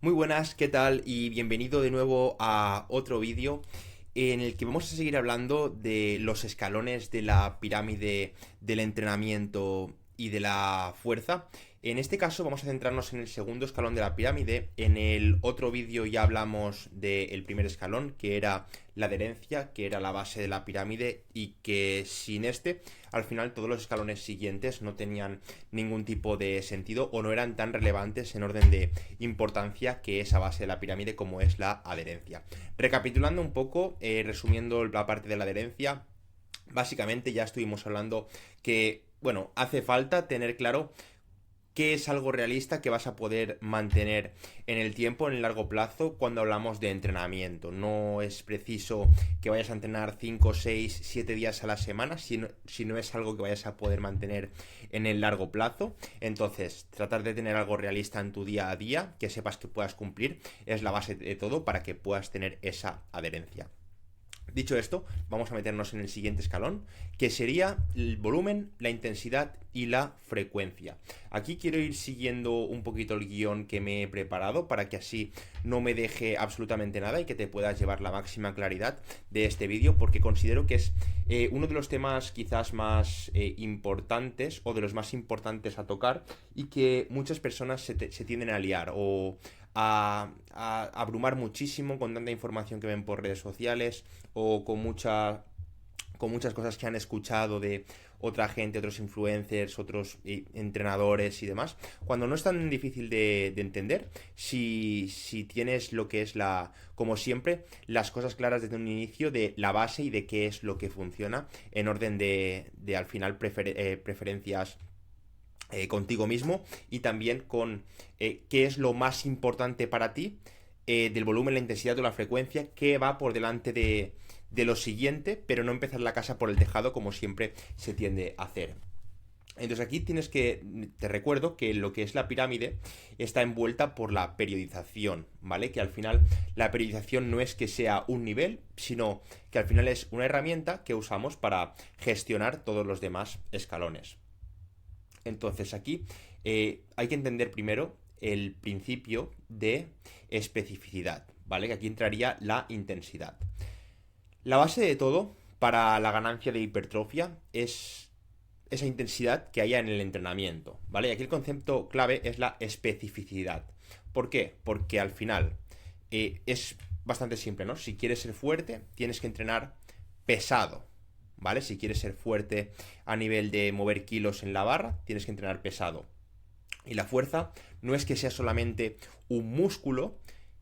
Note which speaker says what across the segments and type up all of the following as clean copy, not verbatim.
Speaker 1: Muy buenas, ¿qué tal? Y bienvenido de nuevo a otro vídeo en el que vamos a seguir hablando de los escalones de la pirámide del entrenamiento y de la fuerza. En este caso vamos a centrarnos en el segundo escalón de la pirámide. En el otro vídeo ya hablamos del primer escalón, que era la adherencia, que era la base de la pirámide y que sin este, al final todos los escalones siguientes no tenían ningún tipo de sentido o no eran tan relevantes en orden de importancia que esa base de la pirámide como es la adherencia. Recapitulando un poco, resumiendo la parte de la adherencia, básicamente ya estuvimos hablando que, bueno, hace falta tener claro qué es algo realista que vas a poder mantener en el tiempo, en el largo plazo, cuando hablamos de entrenamiento. No es preciso que vayas a entrenar 5, 6, 7 días a la semana, si no es algo que vayas a poder mantener en el largo plazo. Entonces, tratar de tener algo realista en tu día a día, que sepas que puedas cumplir, es la base de todo para que puedas tener esa adherencia. Dicho esto, vamos a meternos en el siguiente escalón, que sería el volumen, la intensidad y la frecuencia. Aquí quiero ir siguiendo un poquito el guión que me he preparado para que así no me deje absolutamente nada y que te puedas llevar la máxima claridad de este vídeo, porque considero que es uno de los temas quizás más importantes o de los más importantes a tocar y que muchas personas se tienden a liar o a abrumar muchísimo con tanta información que ven por redes sociales o con muchas cosas que han escuchado de otra gente, otros influencers, otros entrenadores y demás, cuando no es tan difícil de entender, si tienes lo que es como siempre, las cosas claras desde un inicio de la base y de qué es lo que funciona en orden de al final preferencias contigo mismo y también con qué es lo más importante para ti del volumen, la intensidad o la frecuencia, que va por delante de lo siguiente, pero no empezar la casa por el tejado como siempre se tiende a hacer. Entonces aquí te recuerdo que lo que es la pirámide está envuelta por la periodización, ¿vale? Que al final la periodización no es que sea un nivel, sino que al final es una herramienta que usamos para gestionar todos los demás escalones. Entonces aquí hay que entender primero el principio de especificidad, ¿vale? Que aquí entraría la intensidad. La base de todo para la ganancia de hipertrofia es esa intensidad que haya en el entrenamiento, ¿vale? Y aquí el concepto clave es la especificidad. ¿Por qué? Porque al final es bastante simple, ¿no? Si quieres ser fuerte, tienes que entrenar pesado, ¿vale? Si quieres ser fuerte a nivel de mover kilos en la barra, tienes que entrenar pesado. Y la fuerza no es que sea solamente un músculo,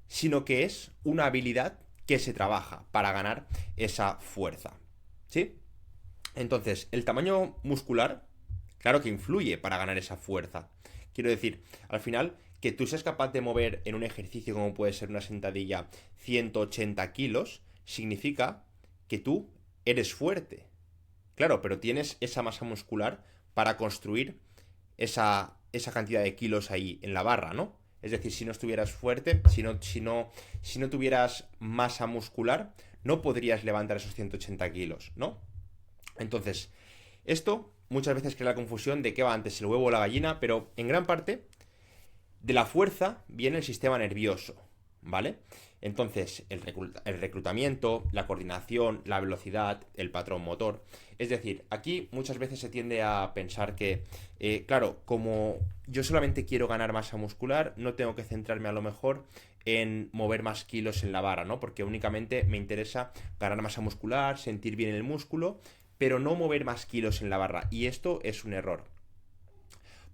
Speaker 1: sino que es una habilidad que se trabaja para ganar esa fuerza. ¿Sí? Entonces, el tamaño muscular, claro que influye para ganar esa fuerza. Quiero decir, al final, que tú seas capaz de mover en un ejercicio como puede ser una sentadilla 180 kilos, significa que tú eres fuerte. Claro, pero tienes esa masa muscular para construir esa cantidad de kilos ahí en la barra, ¿no? Es decir, si no estuvieras fuerte, si no tuvieras masa muscular, no podrías levantar esos 180 kilos, ¿no? Entonces, esto muchas veces crea la confusión de qué va antes, el huevo o la gallina, pero en gran parte de la fuerza viene el sistema nervioso, ¿vale? Entonces, el reclutamiento, la coordinación, la velocidad, el patrón motor. Es decir, aquí muchas veces se tiende a pensar que, claro, como yo solamente quiero ganar masa muscular, no tengo que centrarme a lo mejor en mover más kilos en la barra, ¿no? Porque únicamente me interesa ganar masa muscular, sentir bien el músculo, pero no mover más kilos en la barra. Y esto es un error.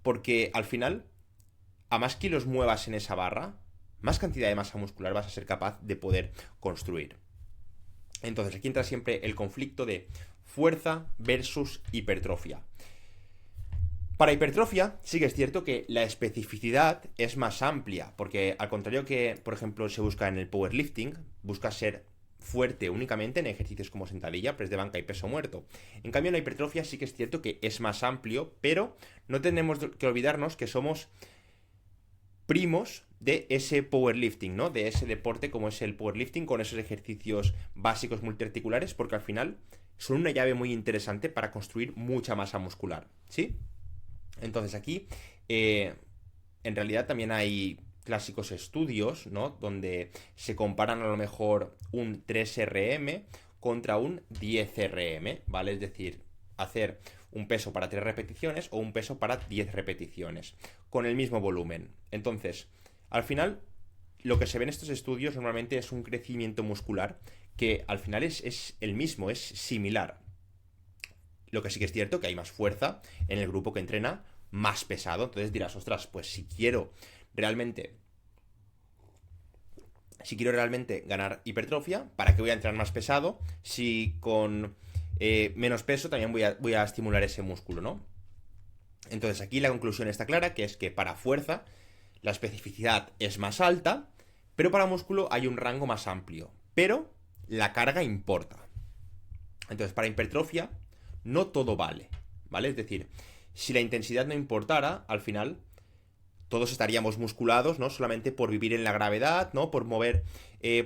Speaker 1: Porque al final a más kilos muevas en esa barra, más cantidad de masa muscular vas a ser capaz de poder construir. Entonces aquí entra siempre el conflicto de fuerza versus hipertrofia. Para hipertrofia sí que es cierto que la especificidad es más amplia, porque al contrario que, por ejemplo, se busca en el powerlifting, busca ser fuerte únicamente en ejercicios como sentadilla, press de banca y peso muerto. En cambio, en la hipertrofia sí que es cierto que es más amplio, pero no tenemos que olvidarnos que somos primos de ese powerlifting, ¿no? De ese deporte como es el powerlifting con esos ejercicios básicos multiarticulares, porque al final son una llave muy interesante para construir mucha masa muscular, ¿sí? Entonces aquí, en realidad también hay clásicos estudios, ¿no? Donde se comparan a lo mejor un 3RM contra un 10RM, ¿vale? Es decir, hacer un peso para 3 repeticiones o un peso para 10 repeticiones, con el mismo volumen. Entonces, al final, lo que se ve en estos estudios normalmente es un crecimiento muscular que al final es el mismo, es similar. Lo que sí que es cierto que hay más fuerza en el grupo que entrena más pesado. Entonces dirás, ostras, pues realmente, si quiero realmente ganar hipertrofia, ¿para qué voy a entrenar más pesado? Si con menos peso también voy a estimular ese músculo, ¿no? Entonces aquí la conclusión está clara, que es que para fuerza la especificidad es más alta, pero para músculo hay un rango más amplio. Pero la carga importa. Entonces para hipertrofia no todo vale, ¿vale? Es decir, si la intensidad no importara, al final todos estaríamos musculados, ¿no? Solamente por vivir en la gravedad, ¿no? Por mover,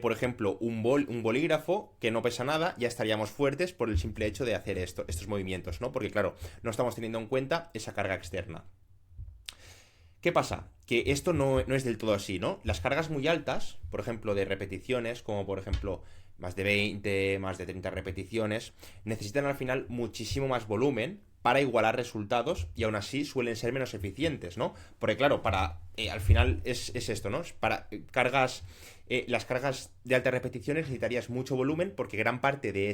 Speaker 1: por ejemplo, un bolígrafo que no pesa nada, ya estaríamos fuertes por el simple hecho de hacer estos movimientos, ¿no? Porque claro, no estamos teniendo en cuenta esa carga externa. ¿Qué pasa? Que esto no es del todo así, ¿no? Las cargas muy altas, por ejemplo, de repeticiones, como por ejemplo más de 20, más de 30 repeticiones, necesitan al final muchísimo más volumen para igualar resultados y aún así suelen ser menos eficientes, ¿no? Porque claro, al final es esto, ¿no? Para las cargas de altas repeticiones necesitarías mucho volumen porque gran parte de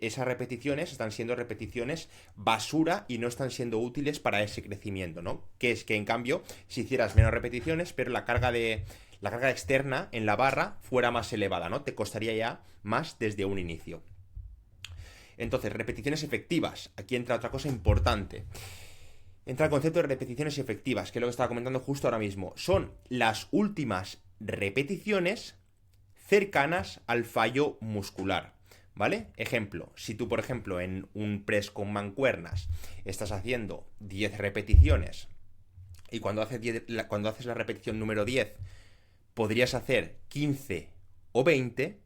Speaker 1: esas repeticiones están siendo repeticiones basura y no están siendo útiles para ese crecimiento, ¿no? Que es que en cambio, si hicieras menos repeticiones, pero la carga externa en la barra fuera más elevada, ¿no? Te costaría ya más desde un inicio. Entonces, repeticiones efectivas. Aquí entra otra cosa importante. Entra el concepto de repeticiones efectivas, que es lo que estaba comentando justo ahora mismo. Son las últimas repeticiones cercanas al fallo muscular, ¿vale? Ejemplo, si tú, por ejemplo, en un press con mancuernas estás haciendo 10 repeticiones y cuando haces la repetición número 10 podrías hacer 15 o 20,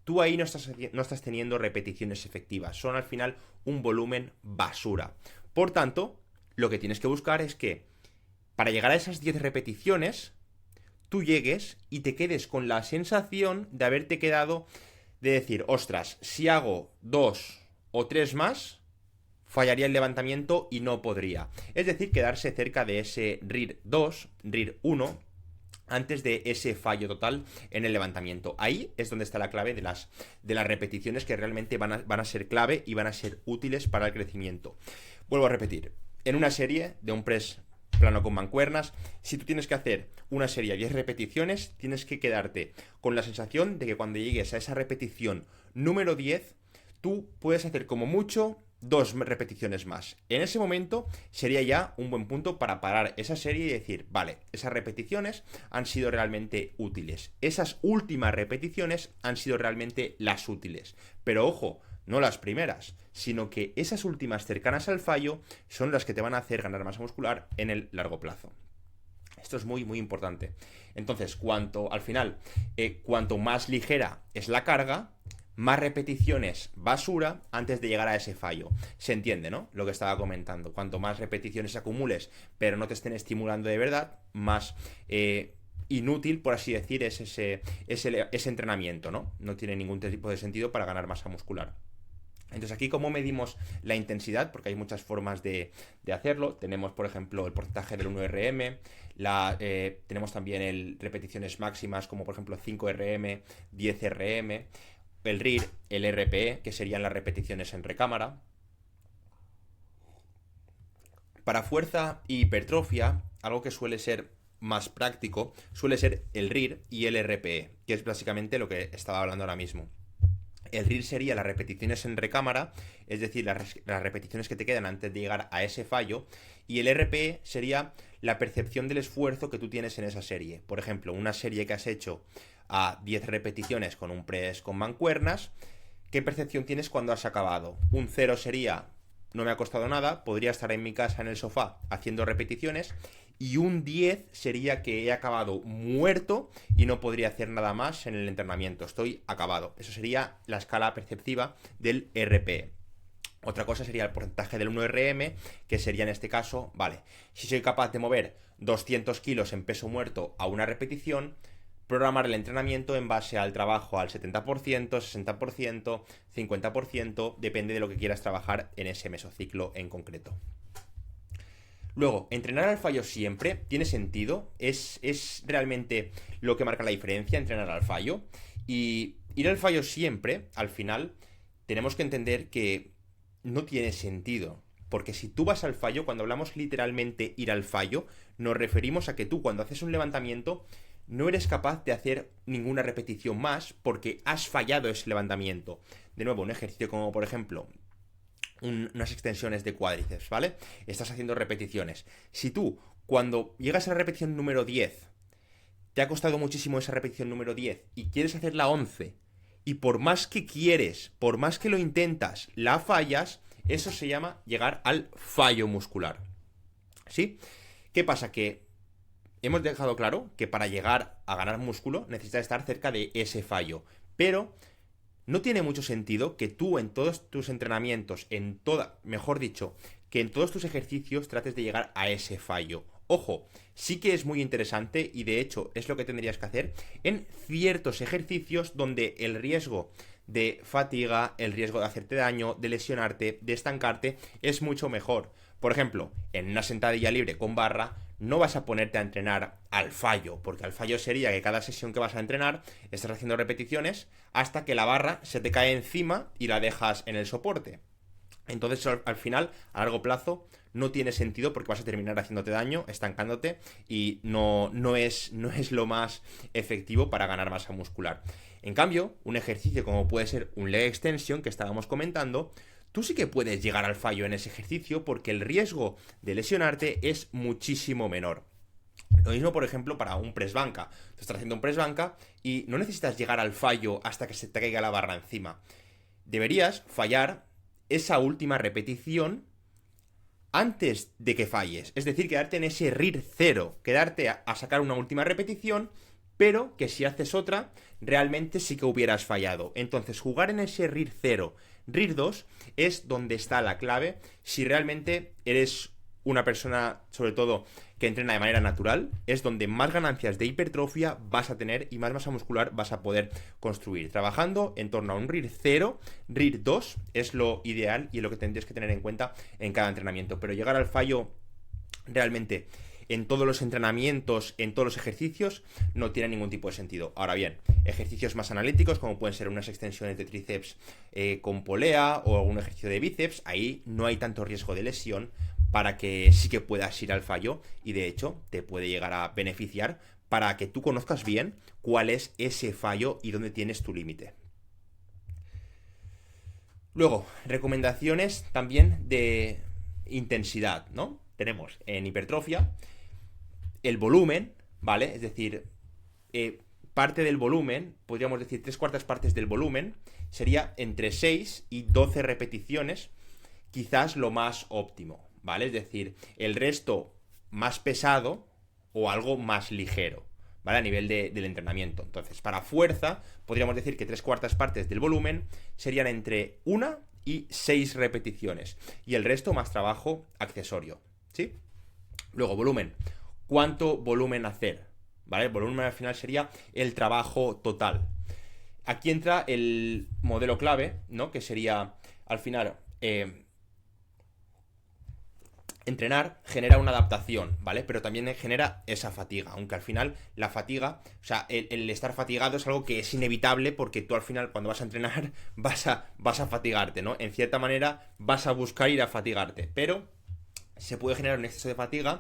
Speaker 1: tú ahí no estás teniendo repeticiones efectivas. Son al final un volumen basura. Por tanto, lo que tienes que buscar es que para llegar a esas 10 repeticiones, tú llegues y te quedes con la sensación de haberte quedado, de decir, ostras, si hago 2 o 3 más, fallaría el levantamiento y no podría. Es decir, quedarse cerca de ese RIR 2, RIR 1, antes de ese fallo total en el levantamiento. Ahí es donde está la clave de las repeticiones que realmente van a ser clave y van a ser útiles para el crecimiento. Vuelvo a repetir, en una serie de un press plano con mancuernas, si tú tienes que hacer una serie de 10 repeticiones, tienes que quedarte con la sensación de que cuando llegues a esa repetición número 10, tú puedes hacer como mucho 2 repeticiones más. En ese momento sería ya un buen punto para parar esa serie y decir, vale, esas repeticiones han sido realmente útiles. Esas últimas repeticiones han sido realmente las útiles. Pero ojo, no las primeras, sino que esas últimas cercanas al fallo son las que te van a hacer ganar masa muscular en el largo plazo. Esto es muy, muy importante. Entonces, cuanto más ligera es la carga, más repeticiones basura antes de llegar a ese fallo. Se entiende, ¿no? Lo que estaba comentando. Cuanto más repeticiones acumules, pero no te estén estimulando de verdad, más inútil, por así decir, es ese entrenamiento, ¿no? No tiene ningún tipo de sentido para ganar masa muscular. Entonces aquí, ¿cómo medimos la intensidad? Porque hay muchas formas de hacerlo. Tenemos, por ejemplo, el porcentaje del 1RM, tenemos también repeticiones máximas como por ejemplo 5RM, 10RM, el RIR, el RPE, que serían las repeticiones en recámara. Para fuerza y hipertrofia, algo que suele ser más práctico, suele ser el RIR y el RPE, que es básicamente lo que estaba hablando ahora mismo. El RIR sería las repeticiones en recámara, es decir, las repeticiones que te quedan antes de llegar a ese fallo, y el RPE sería la percepción del esfuerzo que tú tienes en esa serie. Por ejemplo, una serie que has hecho a 10 repeticiones con un press con mancuernas, ¿qué percepción tienes cuando has acabado? Un 0 sería, no me ha costado nada, podría estar en mi casa en el sofá haciendo repeticiones, y un 10 sería que he acabado muerto y no podría hacer nada más en el entrenamiento, estoy acabado. Eso sería la escala perceptiva del RPE. Otra cosa sería el porcentaje del 1RM, que sería en este caso, vale, si soy capaz de mover 200 kilos en peso muerto a una repetición, programar el entrenamiento en base al trabajo al 70%, 60%, 50%, depende de lo que quieras trabajar en ese mesociclo en concreto. Luego, entrenar al fallo siempre tiene sentido, es realmente lo que marca la diferencia, entrenar al fallo. Y ir al fallo siempre, al final, tenemos que entender que no tiene sentido. Porque si tú vas al fallo, cuando hablamos literalmente ir al fallo, nos referimos a que tú cuando haces un levantamiento no eres capaz de hacer ninguna repetición más porque has fallado ese levantamiento. De nuevo, un ejercicio como por ejemplo unas extensiones de cuádriceps, ¿vale? Estás haciendo repeticiones. Si tú, cuando llegas a la repetición número 10, te ha costado muchísimo esa repetición número 10 y quieres hacer la 11, y por más que quieres, por más que lo intentas, la fallas, eso se llama llegar al fallo muscular. ¿Sí? ¿Qué pasa? Que hemos dejado claro que para llegar a ganar músculo necesitas estar cerca de ese fallo, pero no tiene mucho sentido que tú en todos tus entrenamientos, mejor dicho, que en todos tus ejercicios trates de llegar a ese fallo. Ojo, sí que es muy interesante y de hecho es lo que tendrías que hacer en ciertos ejercicios donde el riesgo de fatiga, el riesgo de hacerte daño, de lesionarte, de estancarte, es mucho mejor. Por ejemplo, en una sentadilla libre con barra, no vas a ponerte a entrenar al fallo, porque al fallo sería que cada sesión que vas a entrenar estás haciendo repeticiones hasta que la barra se te cae encima y la dejas en el soporte. Entonces al final, a largo plazo, no tiene sentido porque vas a terminar haciéndote daño, estancándote y no es lo más efectivo para ganar masa muscular. En cambio, un ejercicio como puede ser un leg extension que estábamos comentando, tú sí que puedes llegar al fallo en ese ejercicio porque el riesgo de lesionarte es muchísimo menor. Lo mismo, por ejemplo, para un press banca. Tú estás haciendo un press banca y no necesitas llegar al fallo hasta que se te caiga la barra encima. Deberías fallar esa última repetición antes de que falles. Es decir, quedarte en ese RIR 0, quedarte a sacar una última repetición, pero que si haces otra, realmente sí que hubieras fallado. Entonces, jugar en ese RIR 0, RIR 2, es donde está la clave si realmente eres una persona, sobre todo, que entrena de manera natural, es donde más ganancias de hipertrofia vas a tener y más masa muscular vas a poder construir. Trabajando en torno a un RIR 0, RIR 2 es lo ideal y es lo que tendrías que tener en cuenta en cada entrenamiento. Pero llegar al fallo realmente en todos los entrenamientos, en todos los ejercicios, no tiene ningún tipo de sentido. Ahora bien, ejercicios más analíticos, como pueden ser unas extensiones de tríceps con polea o algún ejercicio de bíceps, ahí no hay tanto riesgo de lesión para que sí que puedas ir al fallo y de hecho te puede llegar a beneficiar para que tú conozcas bien cuál es ese fallo y dónde tienes tu límite. Luego, recomendaciones también de intensidad, ¿no? Tenemos en hipertrofia el volumen, ¿vale? Es decir, parte del volumen, podríamos decir 3/4 partes del volumen, sería entre 6 y 12 repeticiones, quizás lo más óptimo, ¿vale? Es decir, el resto más pesado o algo más ligero, ¿vale? A nivel del entrenamiento. Entonces, para fuerza, podríamos decir que 3/4 partes del volumen serían entre 1 y 6 repeticiones. Y el resto más trabajo accesorio, ¿sí? Luego, volumen. ¿Cuánto volumen hacer? ¿Vale? El volumen al final sería el trabajo total. Aquí entra el modelo clave, ¿no? Que sería, al final, entrenar genera una adaptación, ¿vale? Pero también genera esa fatiga, aunque al final la fatiga, o sea, el estar fatigado es algo que es inevitable porque tú al final cuando vas a entrenar vas a fatigarte, ¿no? En cierta manera vas a buscar ir a fatigarte, pero se puede generar un exceso de fatiga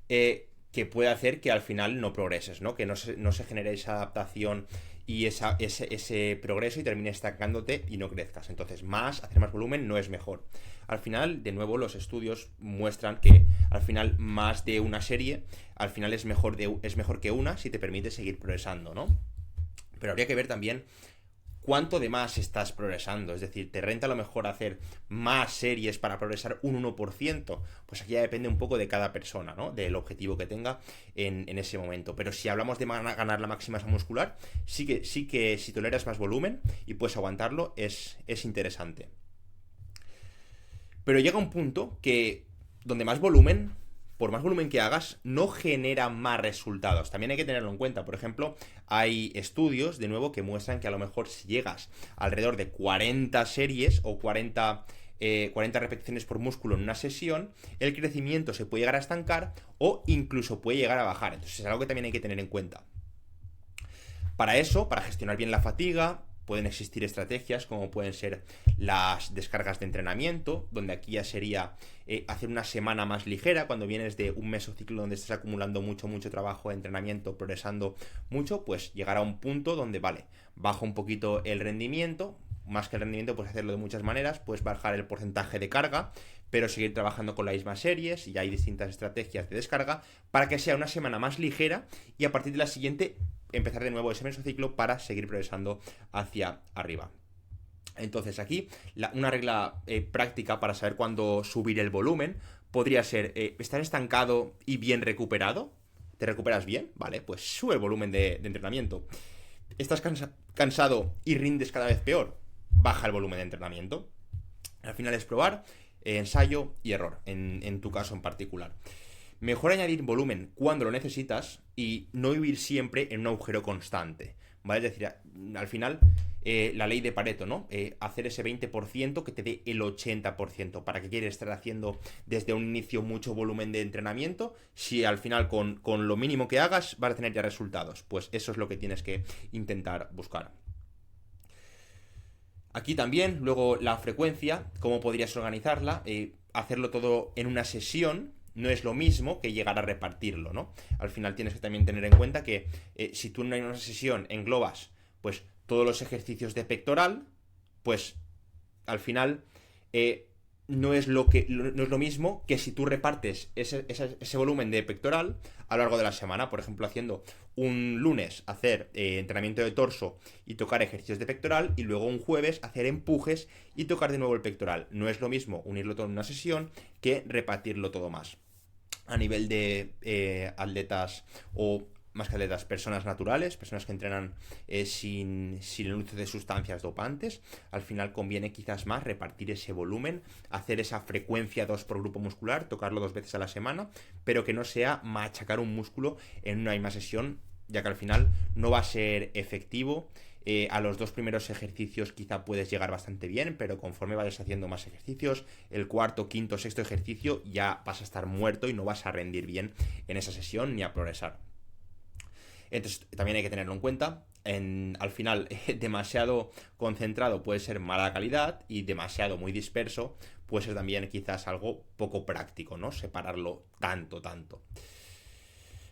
Speaker 1: que puede hacer que al final no progreses, ¿no? Que no se genere esa adaptación y ese progreso y termines estancándote y no crezcas. Entonces, hacer más volumen no es mejor. Al final, de nuevo, los estudios muestran que al final más de una serie, al final es mejor que una si te permite seguir progresando, ¿no? Pero habría que ver también cuánto de más estás progresando. Es decir, ¿te renta a lo mejor hacer más series para progresar un 1%? Pues aquí ya depende un poco de cada persona, ¿no? Del objetivo que tenga en ese momento. Pero si hablamos de ganar la máxima masa muscular, sí que si toleras más volumen y puedes aguantarlo, es interesante. Pero llega un punto que donde más volumen, por más volumen que hagas, no genera más resultados. También hay que tenerlo en cuenta. Por ejemplo, hay estudios, de nuevo, que muestran que a lo mejor si llegas alrededor de 40 series o 40 repeticiones por músculo en una sesión, el crecimiento se puede llegar a estancar o incluso puede llegar a bajar. Entonces es algo que también hay que tener en cuenta. Para eso, para gestionar bien la fatiga, pueden existir estrategias como pueden ser las descargas de entrenamiento, donde aquí ya sería hacer una semana más ligera. Cuando vienes de un mesociclo donde estás acumulando mucho trabajo de entrenamiento, progresando mucho, pues llegar a un punto donde, vale, baja un poquito el rendimiento. Más que el rendimiento, puedes hacerlo de muchas maneras. Puedes bajar el porcentaje de carga, pero seguir trabajando con las mismas series, y hay distintas estrategias de descarga para que sea una semana más ligera y a partir de la siguiente empezar de nuevo ese mesociclo para seguir progresando hacia arriba. Entonces aquí una regla práctica para saber cuándo subir el volumen podría ser estar estancado y bien recuperado. ¿Te recuperas bien? Vale, pues sube el volumen de entrenamiento. ¿Estás cansado y rindes cada vez peor? Baja el volumen de entrenamiento. Al final es probar, ensayo y error, en tu caso en particular. Mejor añadir volumen cuando lo necesitas y no vivir siempre en un agujero constante, ¿vale? Es decir, al final, la ley de Pareto, ¿no? Hacer ese 20% que te dé el 80%. ¿Para qué quieres estar haciendo desde un inicio mucho volumen de entrenamiento si al final con lo mínimo que hagas vas a tener ya resultados? Pues eso es lo que tienes que intentar buscar. Aquí también, luego la frecuencia, cómo podrías organizarla, hacerlo todo en una sesión no es lo mismo que llegar a repartirlo, ¿no? Al final tienes que también tener en cuenta que si tú en una sesión englobas pues todos los ejercicios de pectoral, pues al final no es lo mismo que si tú repartes ese volumen de pectoral a lo largo de la semana. Por ejemplo, haciendo un lunes hacer entrenamiento de torso y tocar ejercicios de pectoral, y luego un jueves hacer empujes y tocar de nuevo el pectoral. No es lo mismo unirlo todo en una sesión que repartirlo todo más. A nivel de atletas, o más que atletas, personas naturales, personas que entrenan sin el uso de sustancias dopantes, al final conviene quizás más repartir ese volumen, hacer esa frecuencia 2 por grupo muscular, tocarlo 2 veces a la semana, pero que no sea machacar un músculo en una misma sesión, ya que al final no va a ser efectivo. A los 2 primeros ejercicios quizá puedes llegar bastante bien, pero conforme vayas haciendo más ejercicios, el cuarto, quinto, sexto ejercicio ya vas a estar muerto y no vas a rendir bien en esa sesión ni a progresar. Entonces también hay que tenerlo en cuenta. Al final, demasiado concentrado puede ser mala calidad, y demasiado muy disperso puede ser también quizás algo poco práctico, ¿no? Separarlo tanto.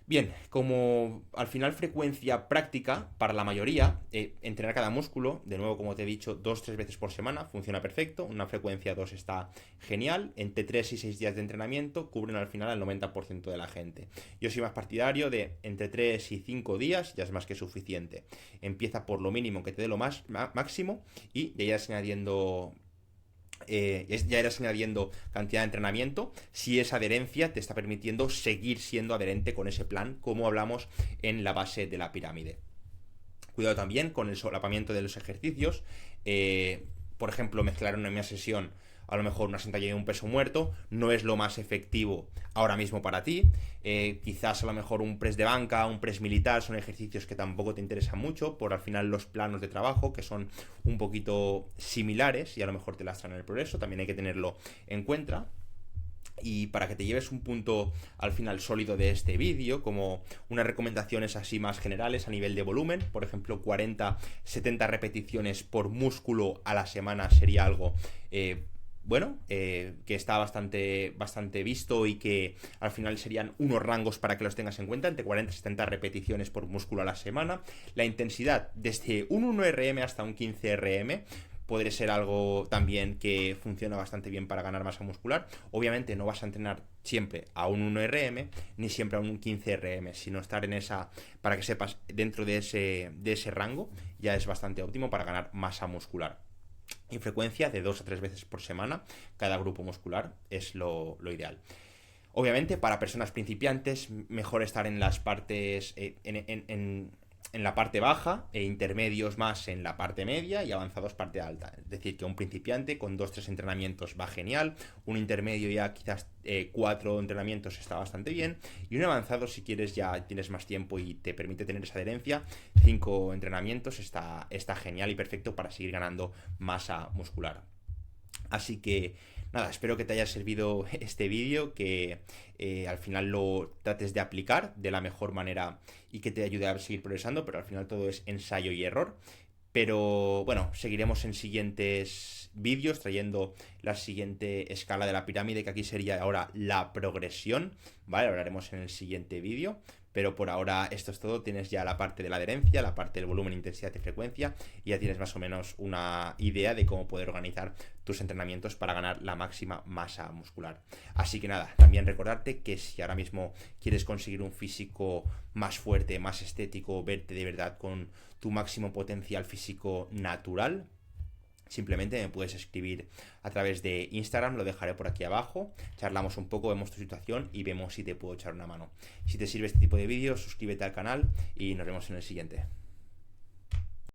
Speaker 1: Bien, como al final frecuencia práctica para la mayoría, entrenar cada músculo, de nuevo como te he dicho, 2-3 veces por semana, funciona perfecto. Una frecuencia 2 está genial. Entre 3 y 6 días de entrenamiento cubren al final al 90% de la gente. Yo soy más partidario de entre 3 y 5 días, ya es más que suficiente. Empieza por lo mínimo que te dé lo máximo, y ya irás añadiendo cantidad de entrenamiento si esa adherencia te está permitiendo seguir siendo adherente con ese plan, como hablamos en la base de la pirámide. Cuidado también con el solapamiento de los ejercicios. Por ejemplo, mezclar en una misma sesión a lo mejor una sentadilla y un peso muerto no es lo más efectivo ahora mismo para ti. Quizás a lo mejor un press de banca, un press militar son ejercicios que tampoco te interesan mucho por al final los planos de trabajo, que son un poquito similares y a lo mejor te lastran el progreso. También hay que tenerlo en cuenta. Y para que te lleves un punto al final sólido de este vídeo, como unas recomendaciones así más generales a nivel de volumen, por ejemplo 40-70 repeticiones por músculo a la semana sería algo que está bastante visto, y que al final serían unos rangos para que los tengas en cuenta, entre 40 y 70 repeticiones por músculo a la semana. La intensidad desde un 1RM hasta un 15RM podría ser algo también que funciona bastante bien para ganar masa muscular. Obviamente no vas a entrenar siempre a un 1RM ni siempre a un 15RM, sino estar en esa, para que sepas, dentro de ese rango ya es bastante óptimo para ganar masa muscular. Y frecuencia de 2 a 3 veces por semana cada grupo muscular es lo ideal. Obviamente para personas principiantes mejor estar en las partes en la parte baja e intermedios más en la parte media y avanzados parte alta. Es decir, que un principiante con 2-3 entrenamientos va genial, un intermedio ya quizás 4 entrenamientos está bastante bien, y un avanzado, si quieres, ya tienes más tiempo y te permite tener esa adherencia, 5 entrenamientos está genial y perfecto para seguir ganando masa muscular. Así que nada, espero que te haya servido este vídeo, que al final lo trates de aplicar de la mejor manera y que te ayude a seguir progresando, pero al final todo es ensayo y error. Pero bueno, seguiremos en siguientes vídeos trayendo la siguiente escala de la pirámide, que aquí sería ahora la progresión, ¿vale? Hablaremos en el siguiente vídeo. Pero por ahora esto es todo. Tienes ya la parte de la adherencia, la parte del volumen, intensidad y frecuencia, y ya tienes más o menos una idea de cómo poder organizar tus entrenamientos para ganar la máxima masa muscular. Así que nada, también recordarte que si ahora mismo quieres conseguir un físico más fuerte, más estético, verte de verdad con tu máximo potencial físico natural, simplemente me puedes escribir a través de Instagram, lo dejaré por aquí abajo, charlamos un poco, vemos tu situación y vemos si te puedo echar una mano. Si te sirve este tipo de vídeos, suscríbete al canal y nos vemos en el siguiente.